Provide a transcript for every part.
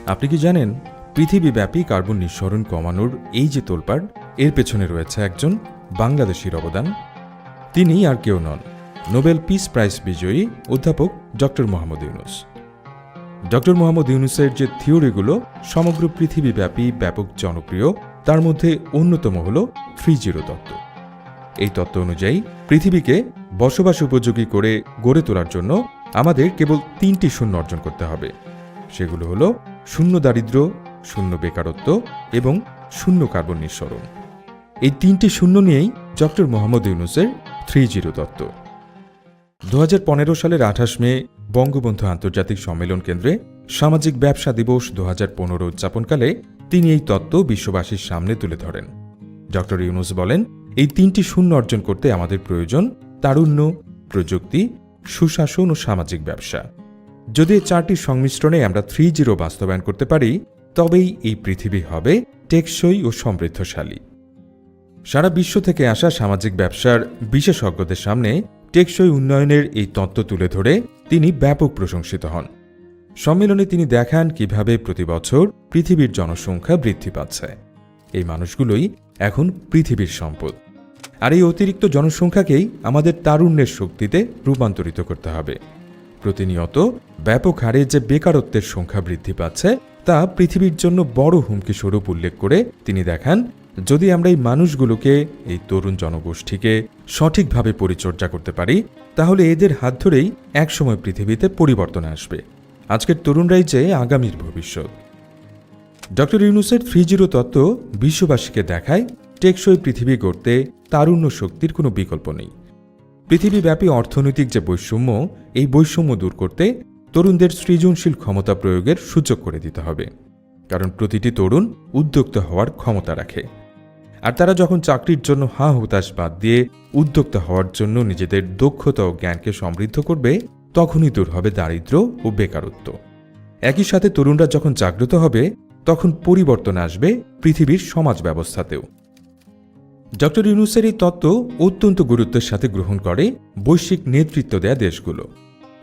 আপনি কি জানেন পৃথিবীব্যাপী কার্বন নিঃসরণ কমানোর এই যে তোলপাড়, এর পেছনে রয়েছে একজন বাংলাদেশির অবদান। তিনি আর কেউ নন, নোবেল পিস প্রাইজ বিজয়ী অধ্যাপক ডক্টর মোহাম্মদ ইউনূস। ডক্টর মোহাম্মদ ইউনূসের যে থিওরিগুলো সমগ্র পৃথিবীব্যাপী ব্যাপক জনপ্রিয়, তার মধ্যে অন্যতম হল 3-0 তত্ত্ব। এই তত্ত্ব অনুযায়ী পৃথিবীকে বসবাস উপযোগী করে গড়ে তোলার জন্য আমাদের কেবল 3টি শূন্য অর্জন করতে হবে। সেগুলো হল শূন্য দারিদ্র্য, শূন্য বেকারত্ব এবং শূন্য কার্বন নিঃসরণ। এই 3টি শূন্য নিয়েই ডক্টর মোহাম্মদ ইউনূসের 3-0 তত্ত্ব। 2015 সালের 28 মে বঙ্গবন্ধু আন্তর্জাতিক সম্মেলন কেন্দ্রে সামাজিক ব্যবসা দিবস 2015 উদযাপনকালে তিনি এই তত্ত্ব বিশ্ববাসীর সামনে তুলে ধরেন। ডক্টর ইউনূস বলেন, এই 3টি শূন্য অর্জন করতে আমাদের প্রয়োজন তারুণ্য, প্রযুক্তি, সুশাসন ও সামাজিক ব্যবসা। যদি এই 4টির সংমিশ্রণে আমরা 3-0 বাস্তবায়ন করতে পারি, তবেই এই পৃথিবী হবে টেকসই ও সমৃদ্ধশালী। সারা বিশ্ব থেকে আসা সামাজিক ব্যবসার বিশেষজ্ঞদের সামনে টেকসই উন্নয়নের এই তত্ত্ব তুলে ধরে তিনি ব্যাপক প্রশংসিত হন। সম্মেলনে তিনি দেখান কিভাবে প্রতি বছর পৃথিবীর জনসংখ্যা বৃদ্ধি পাচ্ছে। এই মানুষগুলোই এখন পৃথিবীর সম্পদ। আর এই অতিরিক্ত জনসংখ্যাকেই আমাদের তারুণ্যের শক্তিতে রূপান্তরিত করতে হবে। প্রতিনিয়ত ব্যাপক হারে যে বেকারত্বের সংখ্যা বৃদ্ধি পাচ্ছে, তা পৃথিবীর জন্য বড় হুমকি স্বরূপ উল্লেখ করে তিনি দেখান, যদি আমরা এই মানুষগুলোকে, এই তরুণ জনগোষ্ঠীকে সঠিকভাবে পরিচর্যা করতে পারি, তাহলে এদের হাত ধরেই একসময় পৃথিবীতে পরিবর্তন আসবে। আজকের তরুণরাই যে আগামীর ভবিষ্যৎ। ডক্টর ইউনূসের 3-0 তত্ত্ব বিশ্ববাসীকে দেখায় টেকসই পৃথিবী গড়তে তারুণ্য শক্তির কোনো বিকল্প নেই। পৃথিবীব্যাপী অর্থনৈতিক যে বৈষম্য, এই বৈষম্য দূর করতে তরুণদের সৃজনশীল ক্ষমতা প্রয়োগের সুযোগ করে দিতে হবে। কারণ প্রতিটি তরুণ উদ্যোক্তা হওয়ার ক্ষমতা রাখে। আর তারা যখন চাকরির জন্য হতাশ বাদ দিয়ে উদ্যোক্তা হওয়ার জন্য নিজেদের দক্ষতা ও জ্ঞানকে সমৃদ্ধ করবে, তখনই দূর হবে দারিদ্র্য ও বেকারত্ব। একই সাথে তরুণরা যখন জাগ্রত হবে, তখন পরিবর্তন আসবে পৃথিবীর সমাজ ব্যবস্থাতেও। ডক্টর ইউনূসের এই তত্ত্ব অত্যন্ত গুরুত্বের সাথে গ্রহণ করে বৈশ্বিক নেতৃত্ব দেয়া দেশগুলো।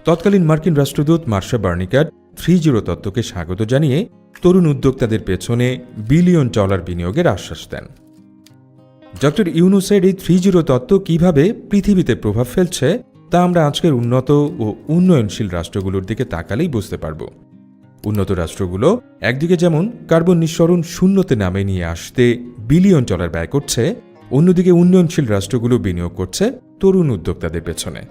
তৎকালীন মার্কিন রাষ্ট্রদূত মার্শা বার্নিকাট 3-0 তত্ত্বকে স্বাগত জানিয়ে তরুণ উদ্যোক্তাদের পেছনে $1 বিলিয়ন বিনিয়োগের আশ্বাস দেন। ডক্টর ইউনূসের এই 3-0 তত্ত্ব কিভাবে পৃথিবীতে প্রভাব ফেলছে, তা আমরা আজকের উন্নত ও উন্নয়নশীল রাষ্ট্রগুলোর দিকে তাকালেই বুঝতে পারব। উন্নত রাষ্ট্রগুলো একদিকে যেমন কার্বন নিঃসরণ শূন্যতে নামে নিয়ে আসতে $1 বিলিয়ন ব্যয় করছে, অন্যদিকে উন্নয়নশীল রাষ্ট্রগুলো বিনিয়োগ করছে তরুণ উদ্যোক্তাদের পেছনে।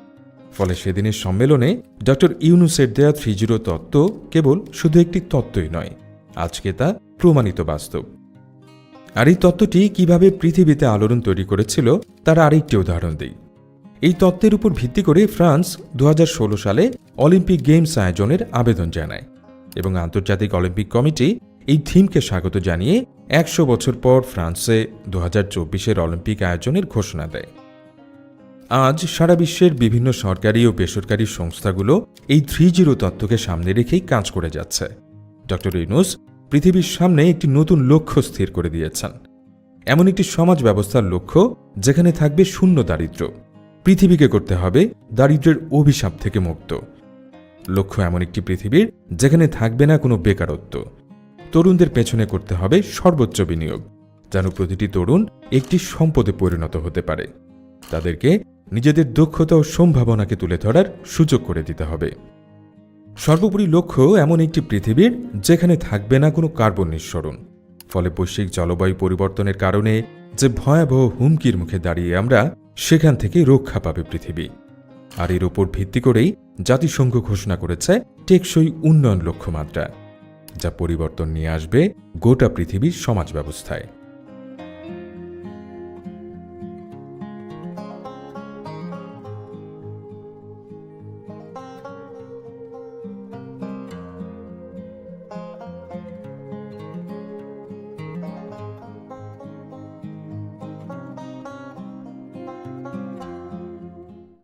ফলে সেদিনের সম্মেলনে ডক্টর ইউনূসের দেয়া 3-0 তত্ত্ব কেবল শুধু একটি তত্ত্বই নয়, আজকে তা প্রমাণিত বাস্তব। আর এই তত্ত্বটি কিভাবে পৃথিবীতে আলোড়ন তৈরি করেছিল, তার আরেকটি উদাহরণ দিই। এই তত্ত্বের উপর ভিত্তি করে ফ্রান্স 2016 সালে অলিম্পিক গেমস আয়োজনের আবেদন জানায় এবং আন্তর্জাতিক অলিম্পিক কমিটি এই থিমকে স্বাগত জানিয়ে 100 বছর পর ফ্রান্সে 2024 অলিম্পিক আয়োজনের ঘোষণা দেয়। আজ সারা বিশ্বের বিভিন্ন সরকারি ও বেসরকারি সংস্থাগুলো এই 3-0 তত্ত্বকে সামনে রেখেই কাজ করে যাচ্ছে। ডক্টর ইউনূস পৃথিবীর সামনে একটি নতুন লক্ষ্য স্থির করে দিয়েছেন। এমন একটি সমাজ ব্যবস্থার লক্ষ্য যেখানে থাকবে শূন্য দারিদ্র্য। পৃথিবীকে করতে হবে দারিদ্র্যের অভিশাপ থেকে মুক্ত। লক্ষ্য এমন একটি পৃথিবীর যেখানে থাকবে না কোনো বেকারত্ব। তরুণদের পেছনে করতে হবে সর্বোচ্চ বিনিয়োগ, যেন প্রতিটি তরুণ একটি সম্পদে পরিণত হতে পারে। তাদেরকে নিজেদের দক্ষতা ও সম্ভাবনাকে তুলে ধরার সুযোগ করে দিতে হবে। সর্বোপরি লক্ষ্য এমন একটি পৃথিবীর যেখানে থাকবে না কোনো কার্বন নিঃসরণ। ফলে বৈশ্বিক জলবায়ু পরিবর্তনের কারণে যে ভয়াবহ হুমকির মুখে দাঁড়িয়ে আমরা, সেখান থেকে রক্ষা পাবে পৃথিবী। আর এর উপর ভিত্তি করেই জাতিসংঘ ঘোষণা করেছে টেকসই উন্নয়ন লক্ষ্যমাত্রা, যা পরিবর্তন নিয়ে আসবে গোটা পৃথিবীর সমাজ ব্যবস্থায়।